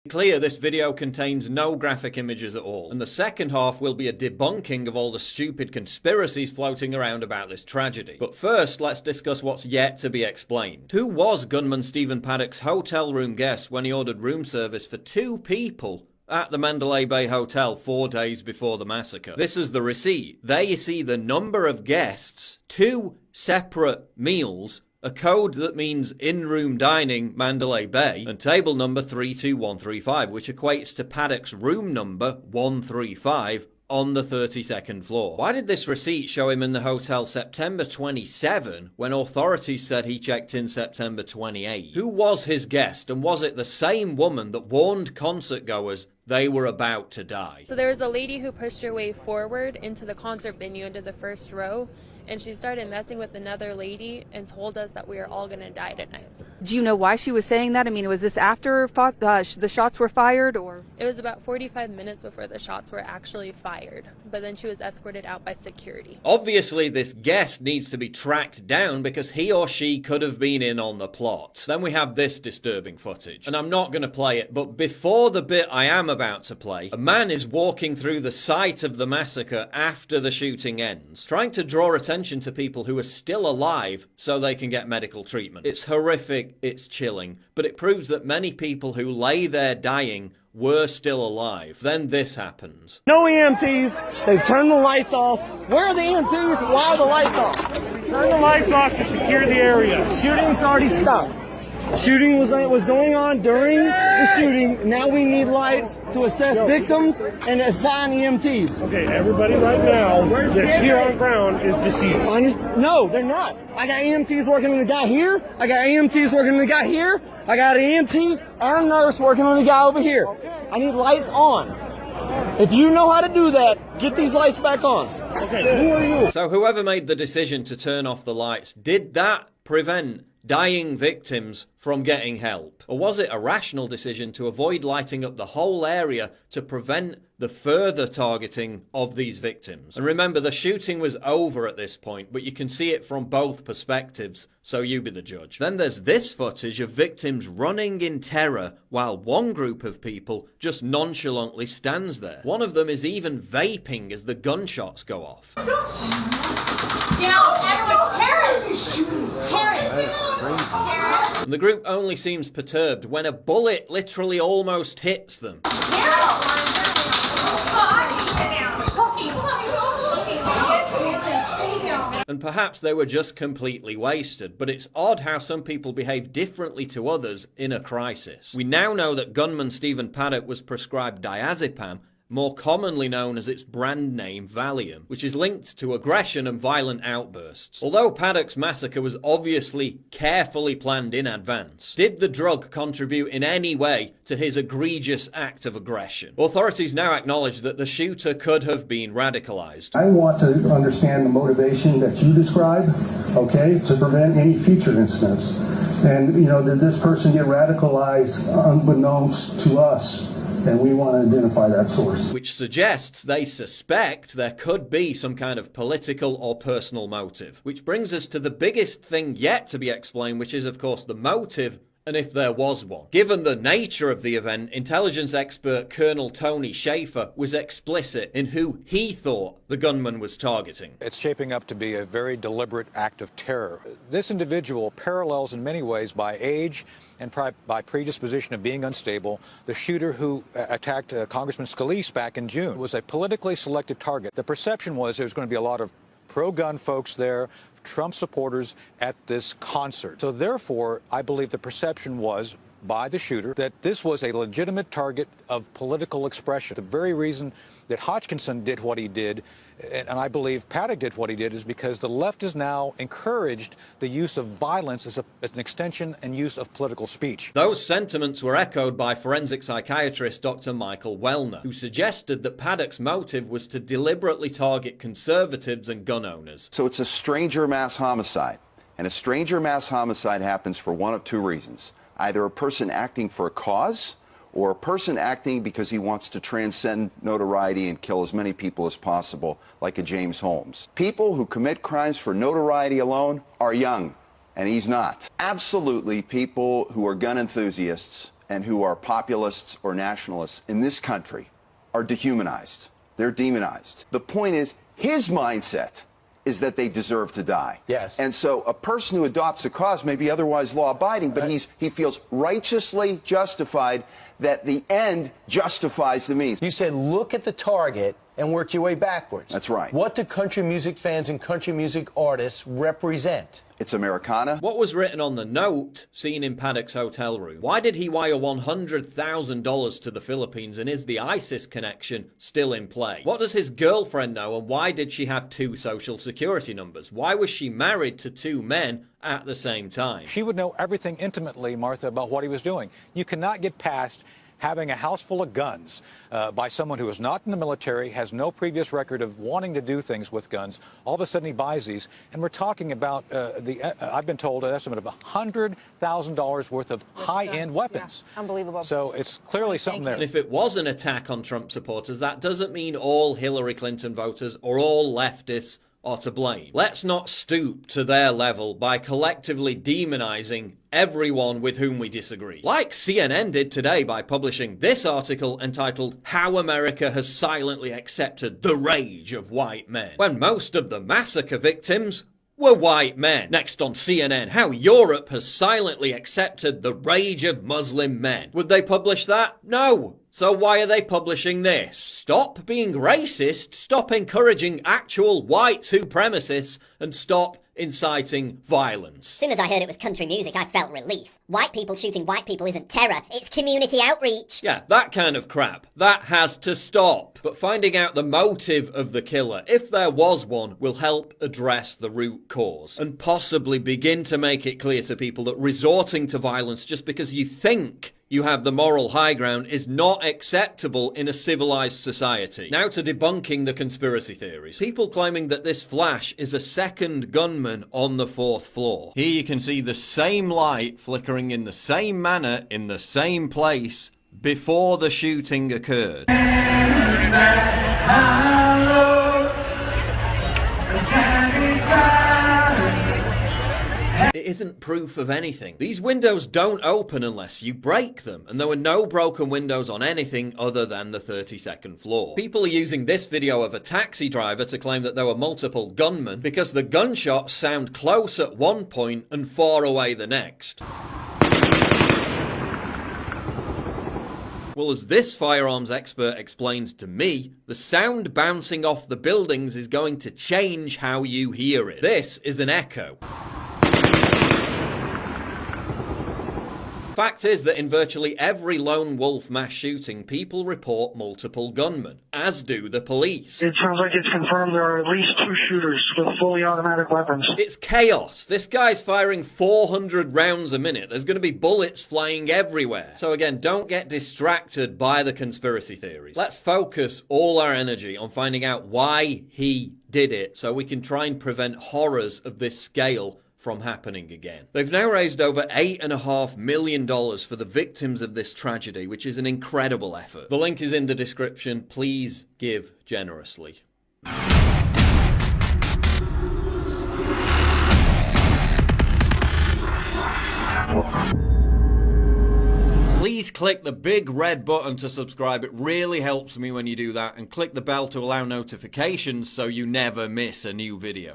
Clear, this video contains no graphic images at all, and the second half will be a debunking of all the stupid conspiracies floating around about this tragedy. But first, let's discuss what's yet to be explained. Who was gunman Stephen Paddock's hotel room guest when he ordered room service for 2 people at the Mandalay Bay Hotel 4 days before the massacre? This is the receipt. There you see the number of guests, 2 separate meals, a code that means in-room dining Mandalay Bay, and table number 32135, which equates to Paddock's room number 135 on the 32nd floor. Why did this receipt show him in the hotel September 27 when authorities said he checked in September 28? Who was his guest, and was it the same woman that warned concert goers they were about to die? So there was a lady who pushed her way forward into the concert venue into the first row, and she started messing with another lady and told us that we were all going to die tonight. Do you know why she was saying that? I mean, was this after the shots were fired, or? It was about 45 minutes before the shots were actually fired, but then she was escorted out by security. Obviously, this guest needs to be tracked down because he or she could have been in on the plot. Then we have this disturbing footage, and I'm not going to play it, but before the bit I am about to play, a man is walking through the site of the massacre after the shooting ends, trying to draw attention to people who are still alive so they can get medical treatment. It's horrific, it's chilling, but it proves that many people who lay there dying were still alive. Then this happens. No EMTs, they've turned the lights off. Where are the EMTs? Why are the lights off? Turn the lights off to secure the area. Shooting's already stopped. Shooting was going on during the shooting. Now we need lights to assess victims and assign EMTs. Okay, everybody right now that's here on ground is deceased. No, they're not. I got EMTs working on the guy here. I got EMTs working on the guy here. I got an EMT and a nurse working on the guy over here. I need lights on. If you know how to do that, get these lights back on. Okay, who are you? So whoever made the decision to turn off the lights, did that prevent dying victims from getting help? Or was it a rational decision to avoid lighting up the whole area to prevent the further targeting of these victims? And remember, the shooting was over at this point, but you can see it from both perspectives, so you be the judge. Then there's this footage of victims running in terror while one group of people just nonchalantly stands there. One of them is even vaping as the gunshots go off. Down, everyone, Terrence! And the group only seems perturbed when a bullet literally almost hits them. And perhaps they were just completely wasted, but it's odd how some people behave differently to others in a crisis. We now know that gunman Stephen Paddock was prescribed diazepam, more commonly known as its brand name Valium, which is linked to aggression and violent outbursts. Although Paddock's massacre was obviously carefully planned in advance, did the drug contribute in any way to his egregious act of aggression? Authorities now acknowledge that the shooter could have been radicalized. I want to understand the motivation that you describe, okay, to prevent any future incidents. And, you know, did this person get radicalized unbeknownst to us? And we want to identify that source. Which suggests they suspect there could be some kind of political or personal motive. Which brings us to the biggest thing yet to be explained, which is, of course, the motive, and if there was one. Given the nature of the event, intelligence expert Colonel Tony Schaefer was explicit in who he thought the gunman was targeting. It's shaping up to be a very deliberate act of terror. This individual parallels in many ways by age and by predisposition of being unstable. The shooter who attacked Congressman Scalise back in June was a politically selected target. The perception was there was going to be a lot of pro-gun folks there, Trump supporters at this concert. So therefore, I believe the perception was by the shooter that this was a legitimate target of political expression. The very reason that Hodgkinson did what he did, and I believe Paddock did what he did, is because the left has now encouraged the use of violence as an extension and use of political speech. Those sentiments were echoed by forensic psychiatrist Dr. Michael Wellner, who suggested that Paddock's motive was to deliberately target conservatives and gun owners. So it's a stranger mass homicide, and a stranger mass homicide happens for one of 2 reasons. Either a person acting for a cause, or a person acting because he wants to transcend notoriety and kill as many people as possible, like a James Holmes. People who commit crimes for notoriety alone are young, and he's not. Absolutely, people who are gun enthusiasts and who are populists or nationalists in this country are dehumanized. They're demonized. The point is, his mindset is that they deserve to die. Yes. And so a person who adopts a cause may be otherwise law-abiding, but he feels righteously justified that the end justifies the means. You said look at the target and work your way backwards. That's right. What do country music fans and country music artists represent? It's Americana. What was written on the note seen in Paddock's hotel room? Why did he wire $100,000 to the Philippines, and is the ISIS connection still in play? What does his girlfriend know, and why did she have 2 social security numbers? Why was she married to 2 men at the same time? She would know everything intimately, Martha, about what he was doing. You cannot get past having a house full of guns by someone who is not in the military, has no previous record of wanting to do things with guns. All of a sudden he buys these, and we're talking about I've been told an estimate of $100,000 worth of high-end weapons. Yeah, unbelievable. So it's clearly something there. And if it was an attack on Trump supporters, that doesn't mean all Hillary Clinton voters or all leftists are to blame. Let's not stoop to their level by collectively demonizing everyone with whom we disagree. Like CNN did today by publishing this article entitled "How America Has Silently Accepted the Rage of White Men," when most of the massacre victims were white men. Next on CNN, how Europe has silently accepted the rage of Muslim men. Would they publish that? No. So why are they publishing this? Stop being racist, stop encouraging actual white supremacists, and stop inciting violence. As soon as I heard it was country music, I felt relief. White people shooting white people isn't terror, it's community outreach. Yeah, that kind of crap. That has to stop. But finding out the motive of the killer, if there was one, will help address the root cause and possibly begin to make it clear to people that resorting to violence just because you think you have the moral high ground is not acceptable in a civilized society. Now to debunking the conspiracy theories. People claiming that this flash is a second gunman on the 4th floor. Here you can see the same light flickering in the same manner in the same place before the shooting occurred. It isn't proof of anything. These windows don't open unless you break them, and there were no broken windows on anything other than the 32nd floor. People are using this video of a taxi driver to claim that there were multiple gunmen because the gunshots sound close at one point and far away the next. Well, as this firearms expert explained to me, the sound bouncing off the buildings is going to change how you hear it. This is an echo. Fact is that in virtually every lone wolf mass shooting, people report multiple gunmen, as do the police. It sounds like it's confirmed there are at least 2 shooters with fully automatic weapons. It's chaos. This guy's firing 400 rounds a minute. There's going to be bullets flying everywhere. So again, don't get distracted by the conspiracy theories. Let's focus all our energy on finding out why he did it so we can try and prevent horrors of this scale from happening again. They've now raised over $8.5 million for the victims of this tragedy, which is an incredible effort. The link is in the description. Please give generously. Please click the big red button to subscribe. It really helps me when you do that. And click the bell to allow notifications so you never miss a new video.